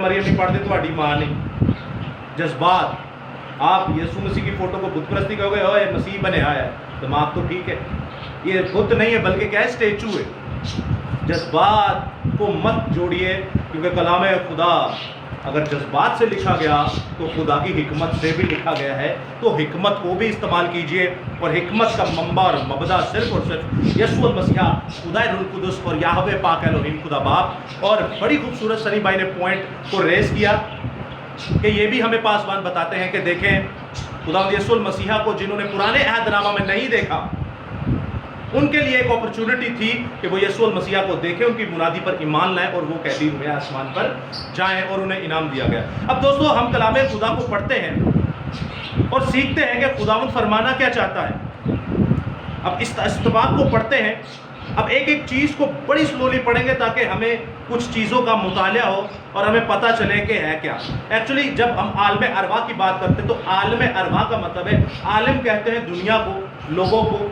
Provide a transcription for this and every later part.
مریم نہیں پڑھتے تہاڈی ماں نہیں. جذبات, آپ یسوع مسیح کی فوٹو کو بت پرستی کہو گے, اوے مسیح بنے آیا ہے, دماغ تو ٹھیک ہے, یہ بت نہیں ہے بلکہ کیا ہے, اسٹیچو ہے. جذبات کو مت جوڑیے, کیونکہ کلام خدا اگر جذبات سے لکھا گیا تو خدا کی حکمت سے بھی لکھا گیا ہے, تو حکمت کو بھی استعمال کیجئے. اور حکمت کا منبع اور مبدا صرف اور صرف یسوع المسیح, خدا روح القدس اور یہوہ پاک الہیم خدا باپ. اور بڑی خوبصورت سنی بھائی نے پوائنٹ کو ریز کیا کہ یہ بھی ہمیں پاسبان بتاتے ہیں کہ دیکھیں خدا یسوع المسیح کو جنہوں نے پرانے عہد نامہ میں نہیں دیکھا, ان کے لیے ایک اپرچونٹی تھی کہ وہ یسوع المسیح کو دیکھیں, ان کی منادی پر ایمان لائیں اور وہ قیدی ہوئے آسمان پر جائیں, اور انہیں انعام دیا گیا. اب دوستو ہم کلام خدا کو پڑھتے ہیں اور سیکھتے ہیں کہ خداوند فرمانا کیا چاہتا ہے. اب اس استباق کو پڑھتے ہیں, اب ایک ایک چیز کو بڑی سلولی پڑھیں گے تاکہ ہمیں کچھ چیزوں کا مطالعہ ہو اور ہمیں پتہ چلے کہ ہے کیا. ایکچولی جب ہم عالم ارواح کی بات کرتے ہیں تو عالم ارواح کا مطلب ہے, عالم کہتے ہیں دنیا کو, لوگوں کو,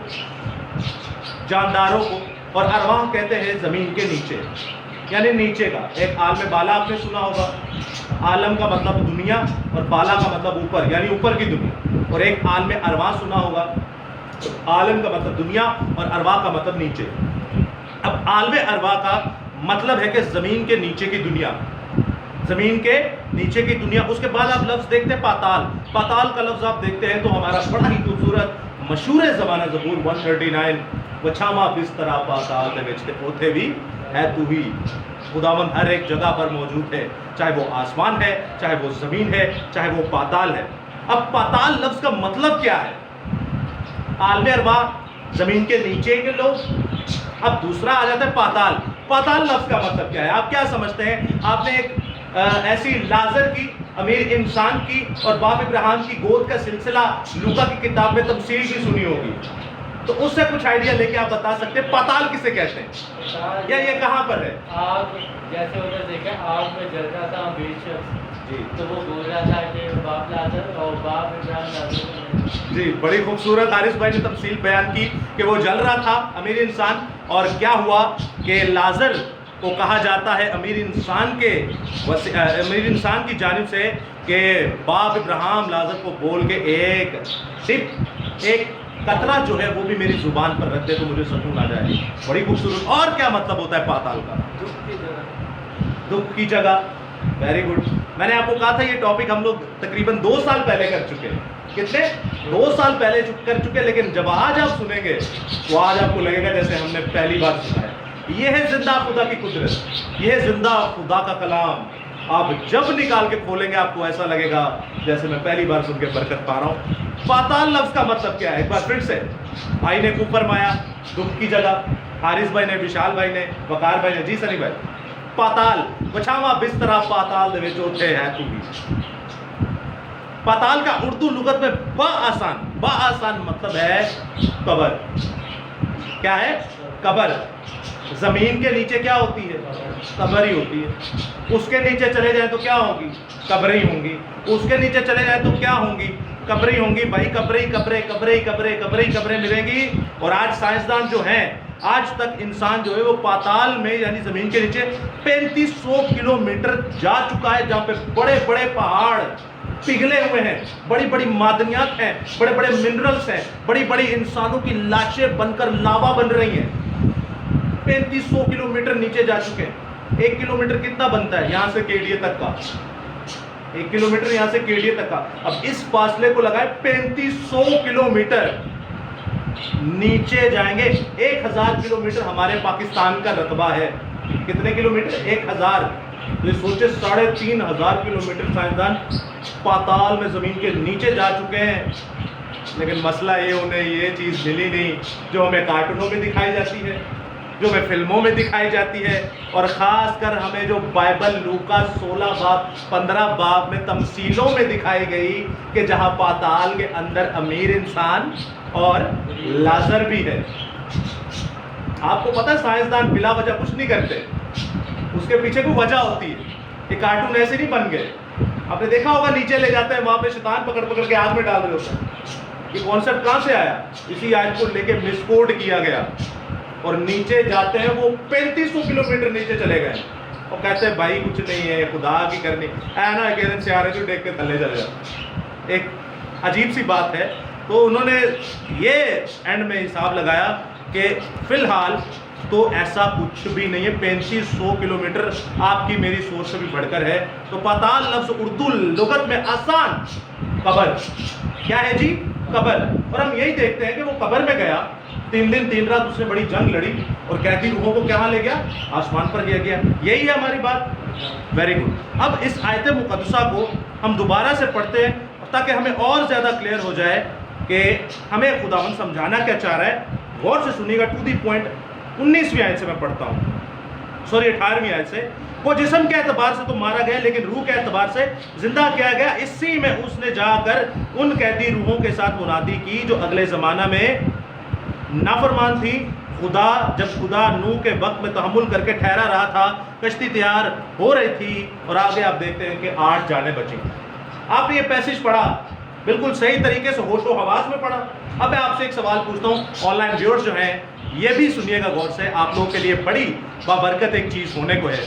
جانداروں کو, اور ارواح کہتے ہیں زمین کے نیچے, یعنی نیچے کا. ایک عالم بالا آپ نے سنا ہوگا, عالم کا مطلب دنیا اور بالا کا مطلب اوپر, یعنی اوپر کی دنیا. اور ایک عالم ارواح سنا ہوگا, عالم کا مطلب دنیا اور ارواح کا مطلب نیچے. اب عالم ارواح کا مطلب ہے کہ زمین کے نیچے کی دنیا, زمین کے نیچے کی دنیا. اس کے بعد آپ لفظ دیکھتے ہیں پاتال. پاتال کا لفظ آپ دیکھتے ہیں تو ہمارا بڑا ہی خوبصورت مشہور زمانہ زبور 139, وچھاما بسترا پاتال دے وچ تے اوتھے بھی ہے تو ہی. خداوند ہر ایک جگہ پر موجود ہے, چاہے وہ آسمان ہے, چاہے وہ زمین ہے, چاہے وہ پاتال ہے. اب پاتال لفظ کا مطلب کیا ہے؟ عالم ارواح زمین کے نیچے کے لوگ. اب دوسرا آ جاتا ہے پاتال. پاتال لفظ کا مطلب کیا ہے؟ آپ کیا سمجھتے ہیں؟ آپ نے ایک ایسی لازر کی, امیر انسان کی اور باپ ابراہیم کی گود کا سلسلہ لوکا کی کتاب میں تمثیل بھی سنی ہوگی, تو اس سے کچھ آئیڈیا لے کے آپ بتا سکتے ہیں پاتال کسے کہتے ہیں, یا یہ کہاں پر ہے؟ آگ, جیسے ادھر دیکھیں آگ میں جل رہا تھا امیر شخص, جی تو وہ بول رہا تھا کہ باپ لازر اور باپ ابراہیم لازر. جی, بڑی خوبصورت حارث بھائی نے تمثیل بیان کی کہ وہ جل رہا تھا امیر انسان, اور کیا ہوا کہ لازر کو کہا جاتا ہے امیر انسان کی جانب سے کہ باپ ابراہیم لازر کو بول کے ایک ٹپ, ایک قطرہ جو ہے وہ بھی میری زبان پر رکھ دے تو مجھے سکون آ جائے. بڑی خوبصورت. اور کیا مطلب ہوتا ہے پاتال کا؟ دکھ کی جگہ. Very good. میں نے آپ کو کہا تھا یہ ٹاپک ہم لوگ تقریباً 2 سال پہلے کر چکے ہیں. کتنے؟ 2 سال پہلے کر چکے, لیکن جب آج آپ سنیں گے تو آج آپ کو لگے گا جیسے ہم نے پہلی بار سنا ہے. یہ ہے زندہ خدا کی قدرت, یہ ہے زندہ خدا کا کلام. آپ جب نکال کے کھولیں گے آپ کو ایسا لگے گا جیسے میں پہلی بار سن کے برکت پا رہا ہوں. پاتال لفظ کا مطلب کیا ہے؟ ایک بار پھر سے آئی نے کو فرمایا, دکھ کی جگہ. حارث بھائی نے, وشال بھائی نے, وقار بھائی نے, جی سنی بھائی. پاتال, وچھاوا بسترا پاتال دے وچ اوتھے ہے تو بھی. پاتال کا اردو لغت میں با آسان مطلب ہے قبر. کیا ہے؟ قبر. زمین کے نیچے کیا ہوتی ہے؟ قبر ہی ہوتی ہے. اس کے نیچے چلے جائیں تو کیا ہوگی؟ قبریں ہوں گی. اس کے نیچے چلے جائیں تو کیا ہوں گی؟ قبریں ہوں گی. بھائی قبریں ملیں گی. اور آج سائنسدان جو ہیں, آج تک انسان جو ہے وہ پاتال میں یعنی زمین کے نیچے 3500 کلومیٹر جا چکا ہے, جہاں پہ بڑے بڑے پہاڑ پگھلے ہوئے ہیں, بڑی بڑی معدنیات ہیں, بڑے بڑے منرلز ہیں, بڑی بڑی انسانوں کی لاشیں بن کر لاوا بن رہی ہیں. 3500 کلومیٹر نیچے جا چکے ہیں. 1 کلومیٹر کتنا بنتا ہے یہاں سے کیڈیے تک کا؟ 1 کلومیٹر یہاں سے کیڈیے تک کا. اب اس فاصلے کو لگائے 3500 کلومیٹر نیچے جائیں گے. 1000 کلومیٹر ہمارے پاکستان کا رقبہ ہے. کتنے کلومیٹر؟ 1000. تو یہ سوچے 3500 کلومیٹر سائنسدان پاتال میں زمین کے نیچے جا چکے ہیں. لیکن مسئلہ یہ, انہیں یہ چیز ملی نہیں جو ہمیں کارٹونوں میں دکھائی جاتی ہے, جو ہمیں فلموں میں دکھائی جاتی ہے, اور خاص کر ہمیں جو بائبل لوکا 16 باب 15 باب میں تمثیلوں میں دکھائی گئی کہ جہاں پاتال کے اندر امیر انسان اور لازر بھی ہے. آپ کو پتہ ہے سائنسدان بلا وجہ کچھ نہیں کرتے, اس کے پیچھے کوئی وجہ ہوتی ہے. یہ کارٹون ایسے نہیں بن گئے. آپ نے دیکھا ہوگا نیچے لے جاتے ہیں, وہاں پہ شیطان پکڑ پکڑ کے آگ میں ڈال رہے ہوتے ہیں. یہ کانسیپٹ کہاں سے آیا؟ اسی آیت کو لے کے مسکوڈ کیا گیا, اور نیچے جاتے ہیں وہ 3500 کلومیٹر نیچے چلے گئے, اور کہتے ہیں بھائی کچھ نہیں ہے خدا کی کرنی اے نا ایک دن سیارے جو دیکھ کے تھلے چلے جاتے. ایک عجیب سی بات ہے. تو انہوں نے یہ اینڈ میں حساب لگایا کہ فی الحال تو ایسا کچھ بھی نہیں ہے. 3500 کلومیٹر آپ کی میری سوچ سے بھی بڑھ کر ہے. تو پاتال لفظ اردو لغت میں آسان قبر کیا ہے جی؟ قبر. اور ہم یہی دیکھتے ہیں کہ وہ قبر میں گیا, 3 دن 3 رات اس نے بڑی جنگ لڑی اور قیدی روحوں کو کہاں لے گیا؟ آسمان پر لے گیا. یہی ہے ہماری بات. Very good. اب اس آیت مقدسہ کو ہم دوبارہ سے پڑھتے ہیں تاکہ ہمیں اور زیادہ کلیئر ہو جائے کہ ہمیں خداوند سمجھانا کیا چاہ رہا ہے. غور سے سنیے گا. ٹو دی پوائنٹ 19ویں آیت سے میں پڑھتا ہوں, سوری 18ویں آیت سے. وہ جسم کے اعتبار سے تو مارا گیا لیکن روح کے اعتبار سے زندہ کیا گیا. اسی میں اس نے جا کر ان قیدی روحوں کے ساتھ منادی کی جو اگلے زمانہ میں نافرمان تھی. جب خدا نوح کے وقت میں تحمل کر کے ٹھہرا رہا تھا, کشتی تیار ہو رہی تھی اور آگے آپ دیکھتے ہیں کہ 8 جانیں بچی. آپ نے یہ پیسج پڑھا بالکل صحیح طریقے سے ہوش و حواس میں پڑھا. اب میں آپ سے ایک سوال پوچھتا ہوں, آن لائن ویورز جو ہیں یہ بھی سنیے گا غور سے, آپ لوگوں کے لیے بڑی بابرکت ایک چیز ہونے کو ہے.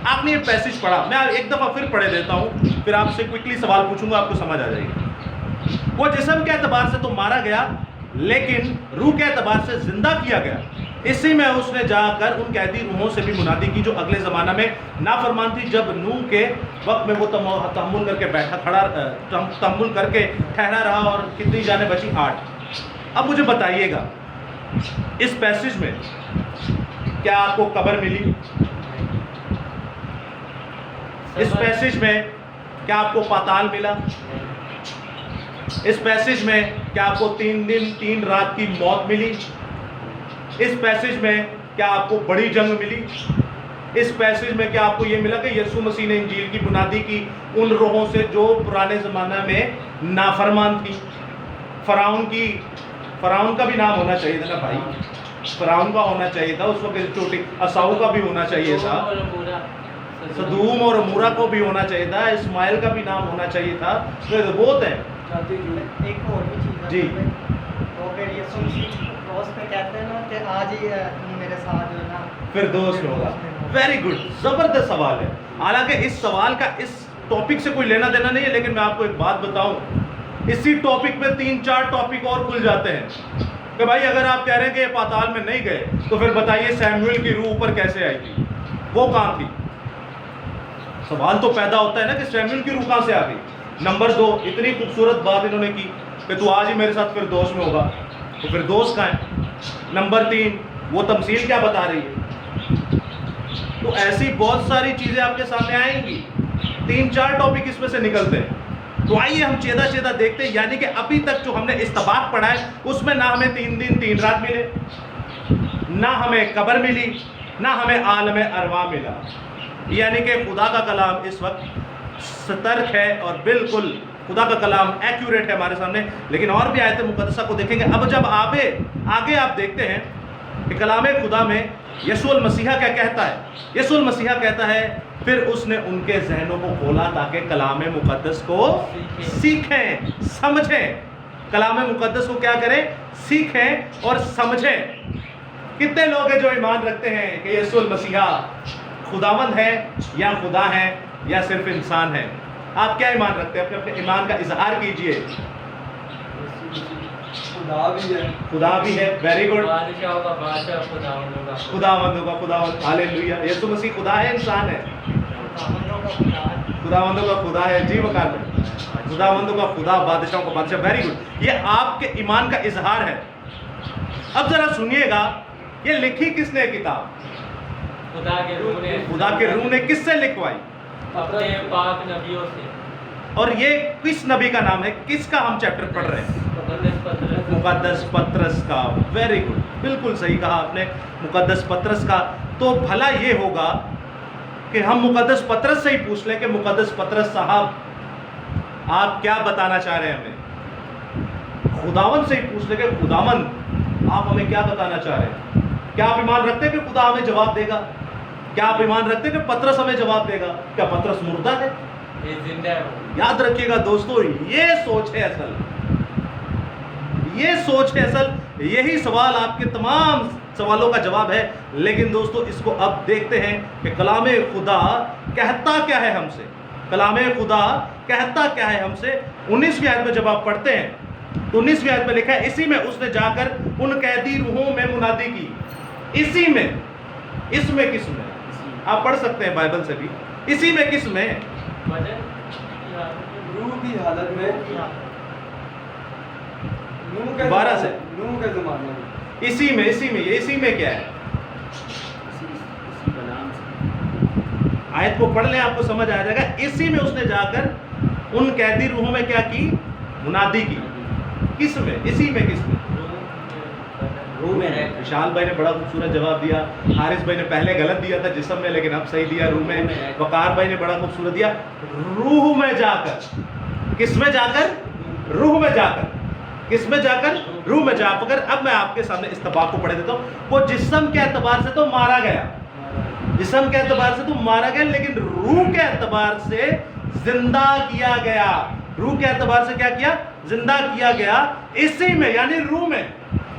آپ نے یہ پیسج پڑھا, میں ایک دفعہ پھر پڑھے دیتا ہوں, پھر آپ سے کوئکلی سوال پوچھوں گا, آپ کو سمجھ آ جائے گی. وہ جسم کے اعتبار سے تو مارا گیا لیکن روح کے اعتبار سے زندہ کیا گیا. اسی میں اس نے جا کر ان قیدی روحوں سے بھی منادی کی جو اگلے زمانہ میں نافرمان تھی. جب نوح کے وقت میں وہ تحمل کر کے تحمل کر کے ٹھہرا رہا اور کتنی جانیں بچی؟ 8. اب مجھے بتائیے گا اس پیسج میں کیا آپ کو قبر ملی؟ اس پیسج میں کیا آپ کو پاتال ملا؟ اس پیسج میں کیا آپ کو 3 دن 3 رات کی موت ملی؟ اس پیسج میں کیا آپ کو بڑی جنگ ملی؟ اس پیسج میں کیا آپ کو یہ ملا کہ یسوع مسیح نے انجیل کی بنیادی کی ان روحوں سے جو پرانے زمانہ میں نافرمان تھی؟ فرعون کا بھی نام ہونا چاہیے تھا نا بھائی, فرعون کا ہونا چاہیے تھا اس وقت. چھوٹی اساؤ کا بھی ہونا چاہیے تھا, سدوم اور عمورہ کو بھی ہونا چاہیے تھا, اسماعیل کا بھی نام ہونا چاہیے تھا. تو بہت ہے. ایک اور بھی چیز جی, تو پھر یسوع مسیح کراس پہ کہتے ہیں نا کہ آج ہی تم میرے ساتھ جو ہے نا فردوس میں ہوگا. ویری گڈ, زبردست سوال ہے. حالانکہ اس سوال کا اس ٹاپک سے کوئی لینا دینا نہیں ہے, لیکن میں آپ کو ایک بات بتاؤں, اسی ٹاپک پہ 3-4 ٹاپک اور کھل جاتے ہیں کہ بھائی اگر آپ کہہ رہے ہیں کہ یہ پاتال میں نہیں گئے تو پھر بتائیے سیموئیل کی روح اوپر کیسے آئی تھی, وہ کہاں تھی؟ سوال تو پیدا ہوتا ہے نا کہ سیموئیل کی روح کہاں سے آ گئی. نمبر 2, اتنی خوبصورت بات انہوں نے کی کہ تو آج ہی میرے ساتھ فردوس میں ہوگا, تو فردوس کہاں ہے؟ نمبر 3, وہ تمثیل کیا بتا رہی ہے؟ تو ایسی بہت ساری چیزیں آپ کے سامنے آئیں گی, 3-4 ٹاپک اس میں سے نکلتے ہیں. تو آئیے ہم چیدہ دیکھتے ہیں. یعنی کہ ابھی تک جو ہم نے استباق پڑھا ہے اس میں نہ ہمیں 3 دن 3 رات ملے, نہ ہمیں قبر ملی, نہ ہمیں عالم ارواح ملا. یعنی کہ خدا کا کلام اس وقت سترک ہے اور بالکل خدا کا کلام ایکوریٹ ہے ہمارے سامنے. لیکن اور بھی آیت مقدسہ کو دیکھیں گے. اب جب آگے آپ دیکھتے ہیں کہ کلام خدا میں یسوع المسیح کیا کہتا ہے. یسوع المسیح کہتا ہے پھر اس نے ان کے ذہنوں کو کھولا تاکہ کلام مقدس کو سیکھیں سمجھیں. کلام مقدس کو کیا کریں؟ سیکھیں اور سمجھیں. کتنے لوگ ہیں جو ایمان رکھتے ہیں کہ یسوع المسیح خداوند ہے یا خدا ہے یا صرف انسان ہے؟ آپ کیا ایمان رکھتے ہیں؟ اپنے ایمان کا اظہار کیجئے. خدا بھی ہے. Very good. خداوندوں کا خداوند. ہاللیلویہ. یسوع مسیح خدا ہے انسان ہے؟ خداوندوں کا خدا ہے. جی وقار میں خداوندوں کا خدا, بادشاہوں کا بادشاہ. Very good. یہ آپ کے ایمان کا اظہار ہے. اب ذرا سنیے گا, یہ لکھی کس نے کتاب؟ خدا کے روح نے. کس سے لکھوائی؟ اپنے پاک نبیوں سے. اور یہ کس نبی کا نام ہے؟ کس کا ہم چیپٹر پڑھ رہے ہیں؟ مقدس پطرس کا. ویری گڈ, بالکل صحیح کہا آپ نے, مقدس پطرس کا. تو بھلا یہ ہوگا کہ ہم مقدس پطرس سے ہی پوچھ لیں کہ مقدس پطرس صاحب آپ کیا بتانا چاہ رہے ہیں ہمیں؟ خداوند سے ہی پوچھ لیں کہ خداوند آپ ہمیں کیا بتانا چاہ رہے ہیں؟ کیا آپ ایمان رکھتے ہیں کہ خدا ہمیں جواب دے گا؟ کیا آپ ایمان رکھتے ہیں کہ پطرس ہمیں جواب دے گا؟ کیا پطرس مردہ ہے؟ یاد رکھیے گا دوستو, یہ سوچ ہے اصل, یہ سوچ ہے اصل. یہی سوال آپ کے تمام سوالوں کا جواب ہے. لیکن دوستو اس کو اب دیکھتے ہیں کہ کلام خدا کہتا کیا ہے ہم سے. کلام خدا کہتا کیا ہے ہم سے. 19ویں آیت میں جب آپ پڑھتے ہیں تو 19ویں آیت میں لکھا ہے اسی میں اس نے جا کر ان قیدی روحوں میں منادی کی. اسی میں, اس میں کس میں؟ آپ پڑھ سکتے ہیں بائبل سے بھی. اسی میں کس میں؟ روح کی حالت میں دوبارہ سے نوح کے زمانے میں. اسی میں, اسی میں, یہ اسی میں کیا ہے؟ آیت کو پڑھ لیں آپ کو سمجھ آ جائے گا. اسی میں اس نے جا کر ان قیدی روحوں میں کیا کی؟ منادی کی. کس میں؟ اسی میں کس میں؟ روح میں. وشال بھائی نے بڑا خوبصورت جواب دیا. حارث بھائی نے پہلے غلط دیا تھا جسم میں, لیکن اب صحیح دیا روح میں. وقار بھائی نے بڑا خوبصورت دیا روح میں جا کر. کس میں جا کر؟ روح میں جا کر. کس میں جا کر؟ روح میں جا کر. اب میں آپ کے سامنے استباق کو پڑھ دیتا ہوں. وہ جسم کے اعتبار سے تو مارا گیا, جسم کے اعتبار سے تو مارا گیا, لیکن روح کے اعتبار سے زندہ کیا گیا. روح کے اعتبار سے کیا کیا؟ زندہ کیا گیا. اسی میں یعنی روح میں,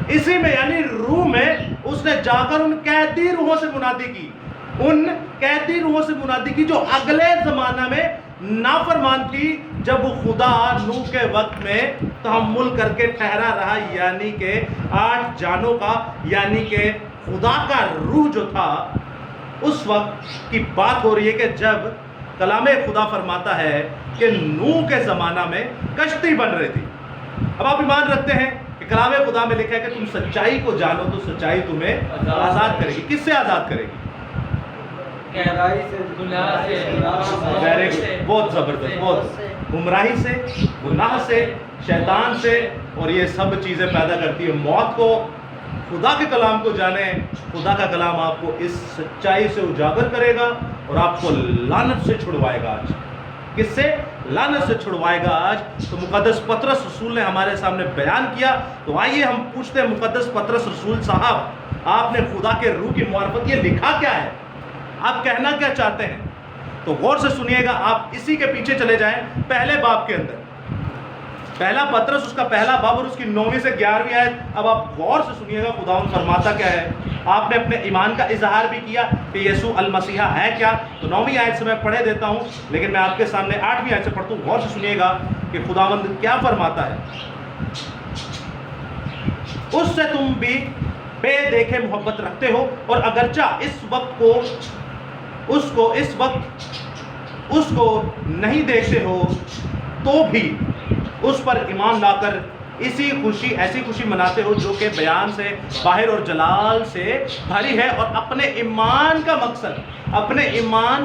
اسی میں یعنی روح میں اس نے جا کر ان قیدی روحوں سے منادی کی. ان قیدی روحوں سے منادی کی جو اگلے زمانہ میں نافرمان تھی, جب خدا نوح کے وقت میں تحمل کر کے ٹھہرا رہا, یعنی کہ 8 جانوں کا, یعنی کہ خدا کا روح جو تھا. اس وقت کی بات ہو رہی ہے کہ جب کلام خدا فرماتا ہے کہ نوح کے زمانہ میں کشتی بن رہی تھی. اب آپ ایمان رکھتے ہیں کہ کلام خدا میں لکھا ہے کہ تم سچائی کو جانو تو سچائی تمہیں آزاد کرے گی. کس سے آزاد کرے گی؟ ویری گڈ, بہت زبردست, بہت. گمراہی سے, گناہ سے, شیطان سے, اور یہ سب چیزیں پیدا کرتی ہے موت کو. خدا کے کلام کو جانیں. خدا کا کلام آپ کو اس سچائی سے اجاگر کرے گا اور آپ کو لعنت سے چھڑوائے گا. آج کس سے؟ لعنت سے چھڑوائے گا آج. تو مقدس پطرس رسول نے ہمارے سامنے بیان کیا. تو آئیے ہم پوچھتے ہیں مقدس پطرس رسول صاحب, آپ نے خدا کے روح کی معرفت یہ لکھا کیا ہے؟ آپ کہنا کیا چاہتے ہیں؟ تو غور سے سنیے گا. آپ اسی کے پیچھے چلے جائیں پہلے باب کے اندر. پہلا پطرس اس کا پہلا باب اور اس کی 9ویں سے 11ویں آیت. اب آپ غور سے سنیے گا خداوند فرماتا کیا ہے. آپ نے اپنے ایمان کا اظہار بھی کیا کہ یسوع المسیح ہے کیا. تو 9ویں آیت سے میں پڑھے دیتا ہوں, لیکن میں آپ کے سامنے 8ویں آیت سے پڑھتا ہوں. غور سے سنیے گا کہ خداوند کیا فرماتا ہے. اس سے تم بھی بے دیکھے محبت رکھتے ہو, اور اگرچہ اس وقت اس کو نہیں دیکھتے ہو تو بھی اس پر ایمان لا کر ایسی خوشی مناتے ہو جو کہ بیان سے باہر اور جلال سے بھری ہے, اور اپنے ایمان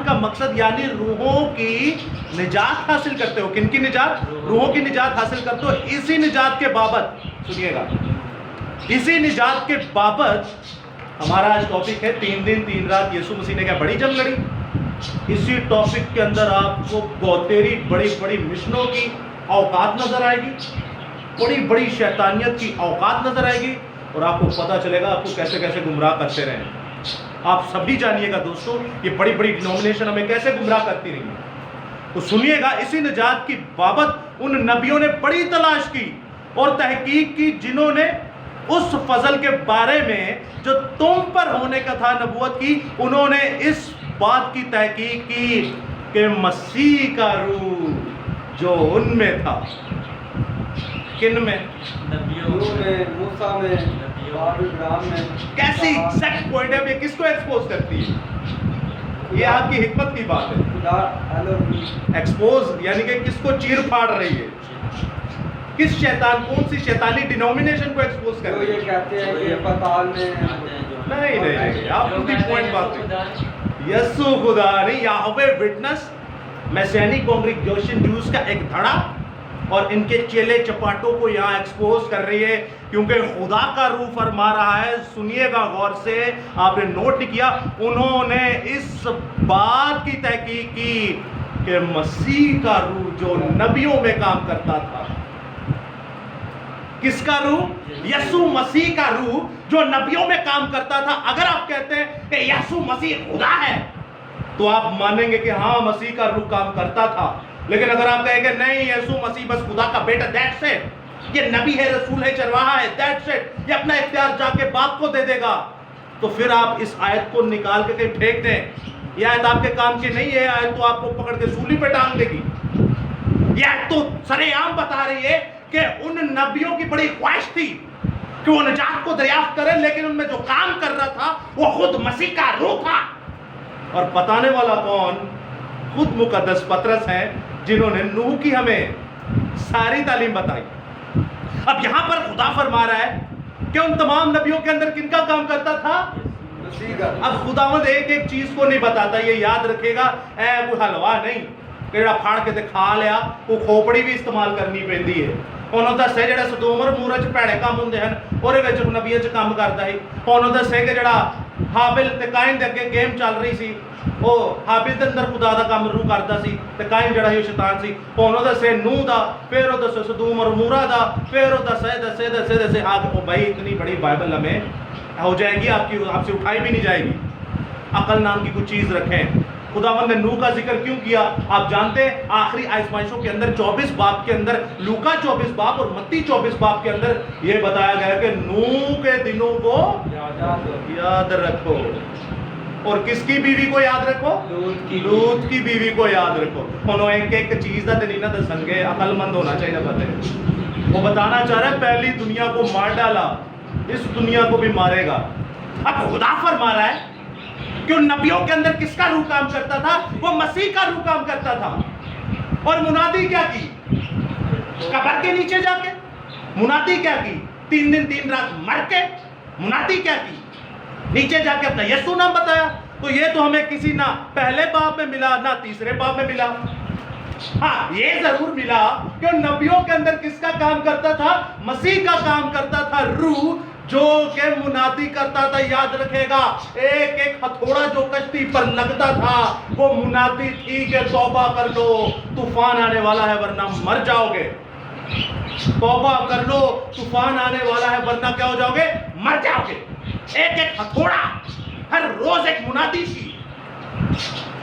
کا مقصد یعنی روحوں کی نجات حاصل کرتے ہو. کن کی نجات؟ روحوں کی نجات حاصل کرتے ہو. اسی نجات کے بابت سنیے گا, اسی نجات کے بابت ہمارا آج ٹاپک ہے 3 دن 3 رات یسوع مسیح نے کیا بڑی جنگ لڑی. اسی ٹاپک کے اندر آپ کو بہتری بڑی بڑی مشنوں کی اوقات نظر آئے گی, بڑی بڑی شیطانیت کی اوقات نظر آئے گی, اور آپ کو پتہ چلے گا آپ کو کیسے کیسے گمراہ کرتے رہے. آپ سبھی جانیے گا دوستوں یہ بڑی بڑی ڈینومینیشن ہمیں کیسے گمراہ کرتی رہی. تو سنیے گا اسی نجات کی بابت ان نبیوں نے بڑی تلاش کی اور تحقیق کی جنہوں نے اس فضل کے بارے میں جو تم پر ہونے کا تھا نبوت کی. انہوں نے اس بات کی تحقیق کی کہ مسیح کا روح جو ان میں تھا. کن میں؟ نبیوں میں, موسیٰ میں, ابراہیم میں. کیسی ایگزیکٹ پوائنٹ ہے. اب یہ کس کو ایکسپوز کرتی ہے؟ یہ آپ کی حکمت کی بات ہے. ایکسپوز یعنی کہ کس کو چیر پھاڑ رہی ہے, کس شیطان, کون سی شیطانی ڈینومینیشن کو ایکسپوز کر رہی ہے. یہ کہتے ہیں کہ پتال میں نہیں, آپ پوری پوائنٹ بات کریں. یسوع خدا نہیں, یہوہ وٹنس میسینک کانگریگیشن جوز کا ایک دھڑا اور ان کے چیلے چپاٹوں کو یہاں ایکسپوز کر رہی ہے, کیونکہ خدا کا روح فرما رہا ہے. سنیے گا غور سے, آپ نے نوٹ نہیں کیا, انہوں نے اس بات کی تحقیق کی کہ مسیح کا روح جو نبیوں میں کام کرتا تھا. کس کا روح؟ یسوع مسیح کا روح جو نبیوں میں کام کرتا تھا. اگر آپ کہتے ہیں کہ یسوع مسیح خدا ہے تو آپ مانیں گے کہ ہاں مسیح کا روح کام کرتا تھا. لیکن اگر آپ کہیں کہ نہیں یسوع مسیح بس خدا کا بیٹا, دیٹس اٹ, یہ نبی ہے, رسول ہے, چرواہا ہے, دیٹس اٹ, یہ اپنا اختیار جا کے باپ کو دے دے گا, تو پھر آپ اس آیت کو نکال کے کہیں پھینک دیں. یہ آیت آپ کے کام کی نہیں ہے. آیت تو آپ کو پکڑ کے سولی پہ ٹانگ دے گی. یہ آیت تو سر عام بتا رہی ہے کہ ان نبیوں کی بڑی خواہش تھی کہ وہ نجات کو دریافت کریں، لیکن ان میں جو کام کر رہا تھا وہ خود مسیح کا روح تھا. اور بتانے والا کون؟ خود مقدس پطرس ہیں، جنہوں نے نوح کی ہمیں ساری تعلیم بتائی. اب یہاں پر خدا فرما رہا ہے کہ ان تمام نبیوں کے اندر کن کا کام کرتا تھا؟ مسیح کا. اب خداوند ایک ایک چیز کو نہیں بتاتا. یہ یاد رکھے گا، اے کوئی حلوا نہیں کہ جڑا پھاڑ کے تے کھا لیا، وہ کھوپڑی بھی استعمال کرنی پیندی ہے. انہوں دسے جڑا سدوم اور مورا چ پیڑے کام ہوندے ہیں اورے وچ نبیاں چ کام کردا ہے. انہوں دسے کہ جڑا حابل تے قائن دے اگے گیم چل رہی سی، او حابل دے اندر خدا دا کام رو کردا سی تے قائن جڑا ہے شیطان سی. انہوں دسے نوح دا، پھر او دسے سدوم اور مورا دا، پھر او دسے ہاں او بھائی اتنی بڑی بائبل ہمیں ہو جائے گی، آپ سے اٹھائی بھی نہیں جائے گی. عقل نام کی کچھ چیز رکھیں. خداوند نے نوح کا ذکر کیوں کیا؟ آپ جانتے ہیں آخری آزمائشوں کے اندر 24 باب کے اندر، لوکا 24 باب اور متی 24 باب کے اندر یہ بتایا گیا کہ نوح کے دنوں کو یاد رکھو. اور کس کی بیوی کو یاد رکھو؟ لوط کی بیوی کو یاد رکھو. انہوں ایک ایک چیز دا نہیں نہ دسن گے. عقل مند ہونا چاہیے پتہ. وہ بتانا چاہ رہا ہے پہلی دنیا کو مار ڈالا، اس دنیا کو بھی مارے گا. اب خدا فرما رہا ہے کہ ان نبیوں کے اندر کس کا روح کام کرتا تھا؟ وہ مسیح کا روح کام کرتا تھا. اور منادی کیا کی؟ قبر کے نیچے جا کے منادی کیا کی؟ 3 دن 3 رات مر کے منادی کیا کی؟ نیچے جا کے اپنا یسوع نام بتایا. تو یہ تو ہمیں کسی نہ پہلے باب میں ملا نہ تیسرے باب میں ملا. ہاں یہ ضرور ملا کہ ان نبیوں کے اندر کس کا کام کرتا تھا؟ مسیح کا کام کرتا تھا روح، جو کہ منادی کرتا تھا. یاد رکھے گا، ایک ایک ہتھوڑا جو کشتی پر لگتا تھا وہ منادی تھی کہ توبہ کر لو، طوفان آنے والا ہے ورنہ مر جاؤ گے. توبہ کر لو، طوفان آنے والا ہے ورنہ کیا ہو جاؤ گے؟ مر جاؤ گے. ایک ایک ہتھوڑا ہر روز ایک منادی تھی.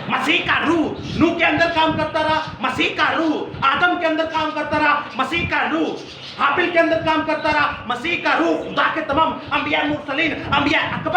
مسیح کا روح نوح کے اندر کام کرتا رہا، مسیح کا روح آدم کے اندر کام کرتا رہا، مسیح کا روح حابل کے اندر کام کرتا رہا، مسیح کا روح خدا کے تمام انبیاء مرسلین، انبیاء اکبر